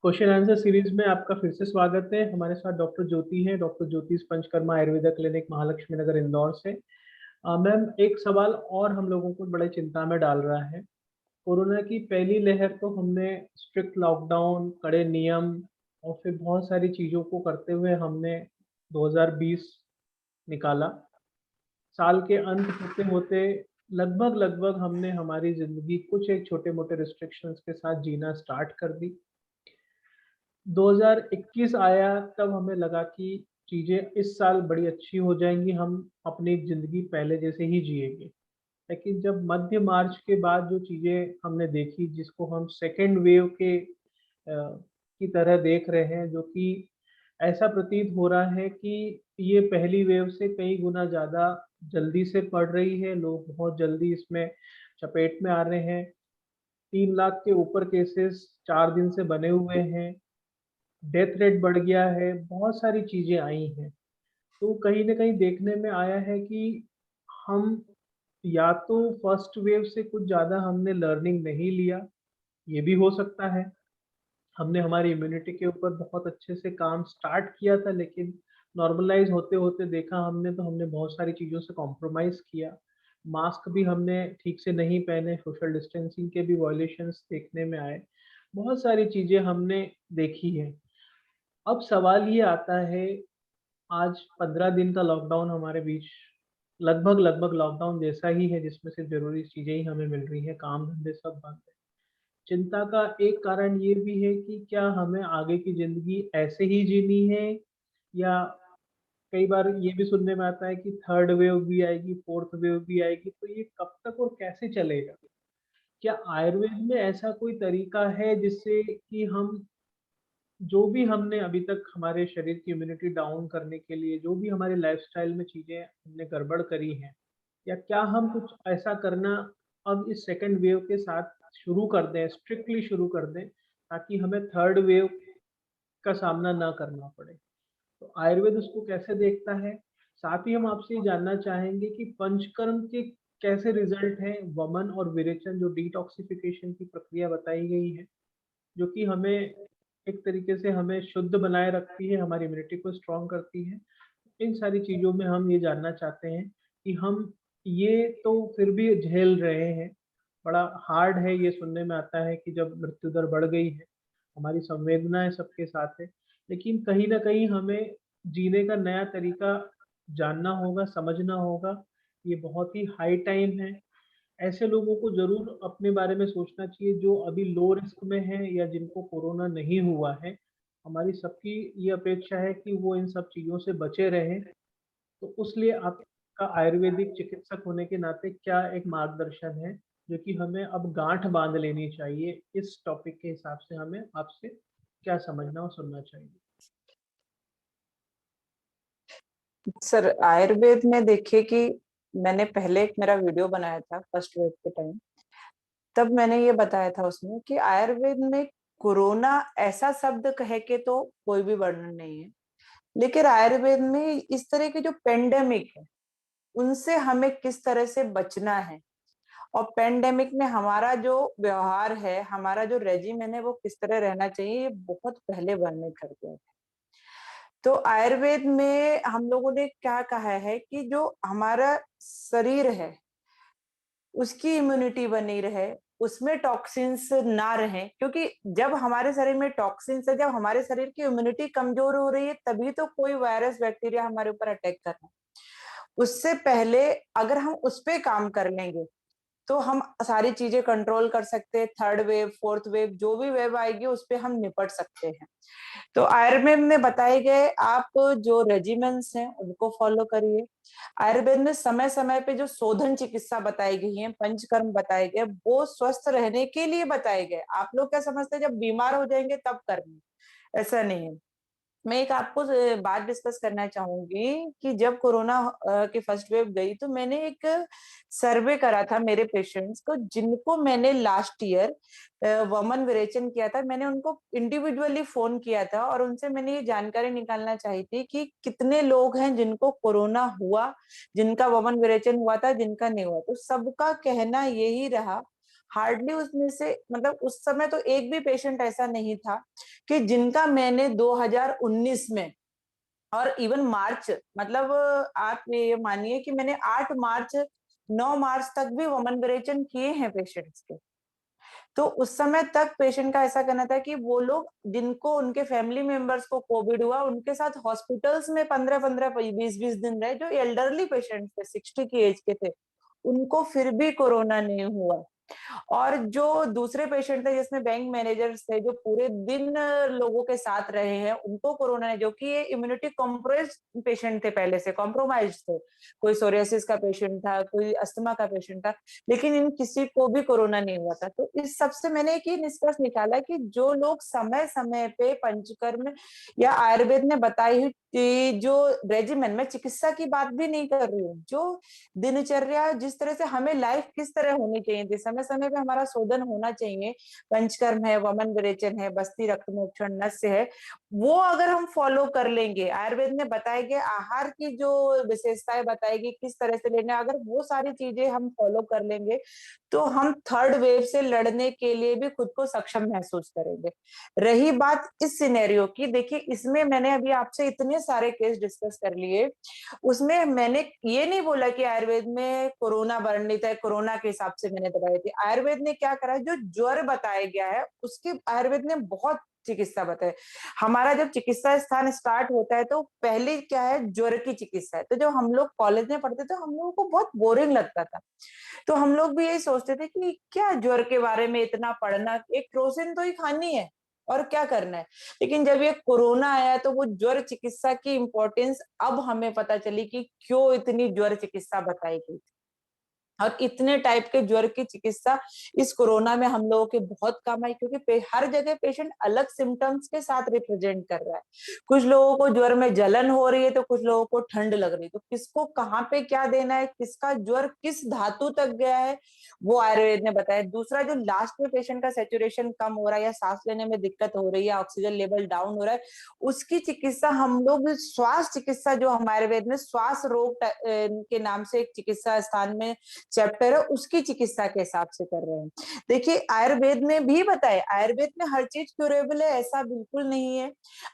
Question answer series में आपका फिर से स्वागत है। हमारे साथ डॉक्टर ज्योति हैं, डॉक्टर ज्योति पंचकर्मा आयुर्वेदा क्लिनिक, महालक्ष्मी नगर, इंदौर से। मैम, एक सवाल और हम लोगों को बड़े चिंता में डाल रहा है। कोरोना की पहली लहर तो हमने स्ट्रिक्ट लॉकडाउन, कड़े नियम और फिर बहुत सारी चीज़ों को करते हुए हमने 2020 निकाला। साल के अंत होते होते लगभग लगभग हमने हमारी ज़िंदगी कुछ एक छोटे मोटे रिस्ट्रिक्शंस के साथ जीना स्टार्ट कर दी। 2021 आया, तब हमें लगा कि चीज़ें इस साल बड़ी अच्छी हो जाएंगी, हम अपनी ज़िंदगी पहले जैसे ही जिएंगे। लेकिन जब मध्य मार्च के बाद जो चीज़ें हमने देखी, जिसको हम सेकेंड वेव की तरह देख रहे हैं, जो कि ऐसा प्रतीत हो रहा है कि ये पहली वेव से कई गुना ज़्यादा जल्दी से पड़ रही है, लोग बहुत जल्दी इसमें चपेट में आ रहे हैं। 3 लाख के ऊपर केसेस 4 दिन से बने हुए हैं, डेथ रेट बढ़ गया है, बहुत सारी चीज़ें आई हैं। तो कहीं न कहीं देखने में आया है कि हम या तो फर्स्ट वेव से कुछ ज़्यादा हमने लर्निंग नहीं लिया, ये भी हो सकता है। हमने हमारी इम्यूनिटी के ऊपर बहुत अच्छे से काम स्टार्ट किया था, लेकिन नॉर्मलाइज़ होते-होते देखा हमने तो हमने बहुत सारी चीज़ों से कॉम्प्रोमाइज़ किया। मास्क भी हमने ठीक से नहीं पहने, सोशल डिस्टेंसिंग के भी वायलेशंस देखने में आए। बहुत सारी चीज़ें हमने देखी हैं। अब सवाल ये आता है, आज 15 दिन का लॉकडाउन हमारे बीच लगभग-लगभग लॉकडाउन जैसा ही है, जिसमें सिर्फ़ ज़रूरी चीज़ें ही हमें मिल रही हैं, काम-धंधे सब बंद हैं। चिंता का एक कारण ये भी है कि क्या हमें आगे की ज़िंदगी ऐसे ही जीनी है, या कई बार ये भी सुनने में आता है कि थर्ड वेव भी आएगी, फोर्थ वेव भी आएगी, तो ये कब तक और कैसे चलेगा? क्या आयुर्वेद में ऐसा कोई तरीका है जिससे कि हम जो भी हमने अभी तक हमारे शरीर की इम्यूनिटी डाउन करने के लिए, जो भी हमारे लाइफ़स्टाइल में चीज़ें हमने गड़बड़ करी हैं, या क्या हम कुछ ऐसा करना अब इस सेकंड वेव के साथ शुरू कर दें, स्ट्रिक्टली शुरू कर दें, ताकि हमें थर्ड वेव का सामना ना करना पड़े? तो आयुर्वेद उसको कैसे देखता है? साथ ही हम आपसे ये जानना चाहेंगे कि पंचकर्म के कैसे रिज़ल्ट हैं, वमन और विरेचन जो डिटॉक्सिफिकेशन की प्रक्रिया बताई गई है, जो कि हमें एक तरीके से हमें शुद्ध बनाए रखती है, हमारी इम्यूनिटी को स्ट्रॉन्ग करती है। इन सारी चीज़ों में हम ये जानना चाहते हैं कि हम ये तो फिर भी झेल रहे हैं, बड़ा हार्ड है, ये सुनने में आता है कि जब मृत्यु दर बढ़ गई है, हमारी संवेदनाएँ सबके साथ है, लेकिन कहीं न कहीं हमें जीने का नया तरीका जानना होगा, समझना होगा, ये बहुत ही हाई टाइम है। ऐसे लोगों को ज़रूर अपने बारे में सोचना चाहिए जो अभी लो रिस्क में हैं या जिनको कोरोना नहीं हुआ है। हमारी सबकी ये अपेक्षा है कि वो इन सब चीज़ों से बचे रहें। तो उस लिए आपका आयुर्वेदिक चिकित्सक होने के नाते क्या एक मार्गदर्शन है, जो कि हमें अब गाँठ बाँध लेनी चाहिए? इस टॉपिक के हिसाब से हमें आपसे क्या समझना और सुनना चाहिए? सर आयुर्वेद में देखिए कि मैंने पहले एक मेरा वीडियो बनाया था फर्स्ट वेव के टाइम। तब मैंने ये बताया था उसमें कि आयुर्वेद में कोरोना ऐसा शब्द कहे के तो कोई भी वर्णन नहीं है, लेकिन आयुर्वेद में इस तरह के जो पेंडेमिक है उनसे हमें किस तरह से बचना है और पेंडेमिक में हमारा जो व्यवहार है, हमारा जो रेजिमेन है वो किस तरह रहना चाहिए, ये बहुत पहले वर्णित कर दिया है। तो आयुर्वेद में हम लोगों ने क्या कहा है कि जो हमारा शरीर है उसकी इम्यूनिटी बनी रहे, उसमें टॉक्सिन्स ना रहे, क्योंकि जब हमारे शरीर में टॉक्सिन्स है, जब हमारे शरीर की इम्यूनिटी कमजोर हो रही है तभी तो कोई वायरस बैक्टीरिया हमारे ऊपर अटैक कर रहा है। उससे पहले अगर हम उस पे काम कर लेंगे तो हम सारी चीजें कंट्रोल कर सकते हैं। थर्ड वेव, फोर्थ वेव, जो भी वेव आएगी उस पे हम निपट सकते हैं। तो आयुर्वेद में बताए गए आप जो रेजिमेंट्स हैं उनको फॉलो करिए। आयुर्वेद में समय समय पे जो शोधन चिकित्सा बताई गई है, पंचकर्म बताए गए, वो स्वस्थ रहने के लिए बताए गए। आप लोग क्या समझते हैं जब बीमार हो जाएंगे तब करनी, ऐसा नहीं है। मैं एक आपको बात डिस्कस करना चाहूंगी कि जब कोरोना की फर्स्ट वेव गई तो मैंने एक सर्वे करा था मेरे पेशेंट्स को जिनको मैंने लास्ट ईयर वमन विरेचन किया था। मैंने उनको इंडिविजुअली फोन किया था और उनसे मैंने ये जानकारी निकालना चाही थी कि कितने लोग हैं जिनको कोरोना हुआ, जिनका वमन विरेचन हुआ था, जिनका नहीं हुआ। तो सबका कहना यही रहा, हार्डली उसमें से मतलब उस समय तो एक भी पेशेंट ऐसा नहीं था कि जिनका मैंने 2019 में और इवन मार्च, मतलब आप ये मानिए कि मैंने 8 मार्च 9 मार्च तक भी वमन विरेचन किए हैं पेशेंट्स के। तो उस समय तक पेशेंट का ऐसा कहना था कि वो लोग जिनको उनके फैमिली मेंबर्स को कोविड हुआ, उनके साथ हॉस्पिटल्स में 15-15 20-20 दिन रहे, जो एल्डरली पेशेंट थे, 60 की एज के थे, उनको फिर भी कोरोना नहीं हुआ। और जो दूसरे पेशेंट थे जिसमें बैंक मैनेजर्स थे, जो पूरे दिन लोगों के साथ रहे हैं, उनको कोरोना है, जो कि ये इम्यूनिटी कॉम्प्रोमाइज्ड पेशेंट थे, पहले से कॉम्प्रोमाइज्ड थे। कोई सोरियासिस का पेशेंट था, कोई अस्थमा का पेशेंट था, लेकिन इन किसी को भी कोरोना नहीं हुआ था। तो इस सबसे मैंने एक ये निष्कर्ष निकाला कि जो लोग समय समय पे पंचकर्म या आयुर्वेद ने बताई हुई जो रेजिमेन, मैं चिकित्सा की बात भी नहीं कर रही हूँ, जो दिनचर्या जिस तरह से हमें लाइफ किस तरह होनी चाहिए थी, समय समय पे हमारा शोधन होना चाहिए, पंचकर्म है, वमन विरेचन है, बस्ती रक्त मोक्षण, नस्य है, वो अगर हम फॉलो कर लेंगे, आयुर्वेद ने बताए गए आहार की जो विशेषताएं बताएगी किस तरह से लेना, अगर वो सारी चीजें हम फॉलो कर लेंगे, तो हम थर्ड वेव से लड़ने के लिए भी खुद को सक्षम महसूस करेंगे। रही बात इस सिनेरियो की, देखिए इसमें मैंने अभी आपसे इतने सारे केस डिस्कस कर लिए, उसमें मैंने ये नहीं बोला कि आयुर्वेद में कोरोना वर्णित है, कोरोना के हिसाब से मैंने दवाई दी। आयुर्वेद ने क्या करा, जो ज्वर बताया गया है उसके आयुर्वेद ने बहुत चिकित्सा बताए। हमारा जब चिकित्सा स्थान स्टार्ट होता है तो पहले क्या है, ज्वर की चिकित्सा है। तो जब हम लोग कॉलेज में पढ़ते थे, हम लोगों को बहुत बोरिंग लगता था, तो हम लोग भी यही सोचते थे कि क्या ज्वर के बारे में इतना पढ़ना, एक क्रोसिन तो ही खानी है और क्या करना है। लेकिन जब ये कोरोना आया तो वो ज्वर चिकित्सा की इंपॉर्टेंस अब हमें पता चली कि क्यों इतनी ज्वर चिकित्सा बताई गई, और इतने टाइप के ज्वर की चिकित्सा इस कोरोना में हम लोगों के बहुत काम आई, क्योंकि हर जगह पेशेंट अलग सिम्टम्स के साथ रिप्रेजेंट कर रहा है। कुछ लोगों को ज्वर में जलन हो रही है, तो कुछ लोगों को ठंड लग रही है, तो किसको कहाँ पे क्या देना है, किसका ज्वर किस धातु तक गया है, वो आयुर्वेद ने बताया। दूसरा, जो लास्ट में पेशेंट का सेचुरेशन कम हो रहा है या सांस लेने में दिक्कत हो रही है, ऑक्सीजन लेवल डाउन हो रहा है, उसकी चिकित्सा हम लोग श्वास चिकित्सा, जो हमारे आयुर्वेद में श्वास रोग के नाम से एक चिकित्सा स्थान में चैप्टर है, उसकी चिकित्सा के हिसाब से कर रहे हैं। देखिए आयुर्वेद में भी बताए, आयुर्वेद में हर चीज क्यूरेबल है ऐसा बिल्कुल नहीं है।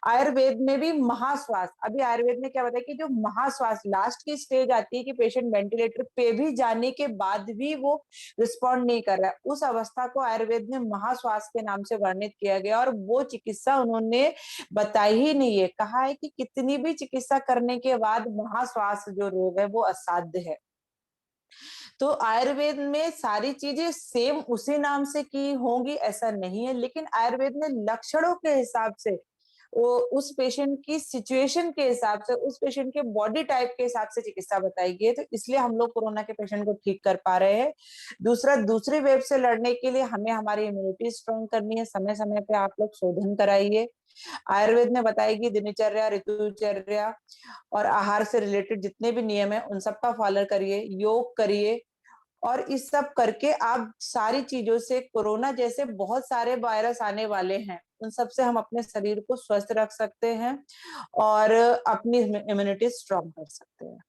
आयुर्वेद में भी महाश्वास, अभी आयुर्वेद ने क्या बताया कि जो महाश्वास लास्ट की स्टेज आती है कि पेशेंट वेंटिलेटर पे भी जाने के बाद भी वो रिस्पॉन्ड नहीं कर रहा है, उस अवस्था को आयुर्वेद में महाश्वास के नाम से वर्णित किया गया, और वो चिकित्सा उन्होंने बताई ही नहीं है। कहा है कि कितनी भी चिकित्सा करने के बाद महाश्वास जो रोग है वो असाध्य है। तो आयुर्वेद में सारी चीजें सेम उसी नाम से की होंगी ऐसा नहीं है, लेकिन आयुर्वेद ने लक्षणों के हिसाब से, वो उस पेशेंट की सिचुएशन के हिसाब से, उस पेशेंट के बॉडी टाइप के हिसाब से चिकित्सा बताई गई है, तो इसलिए हम लोग कोरोना के पेशेंट को ठीक कर पा रहे हैं। दूसरा, दूसरी वेव से लड़ने के लिए हमें हमारी इम्यूनिटी स्ट्रॉन्ग करनी है, समय समय पे आप लोग शोधन कराइए। आयुर्वेद ने बताएगी दिनचर्या, ऋतुचर्या और आहार से रिलेटेड जितने भी नियम है उन सबका फॉलो करिए, योग करिए, और इस सब करके आप सारी चीजों से, कोरोना जैसे बहुत सारे वायरस आने वाले हैं, उन सब से हम अपने शरीर को स्वस्थ रख सकते हैं और अपनी इम्यूनिटी स्ट्रॉन्ग कर सकते हैं।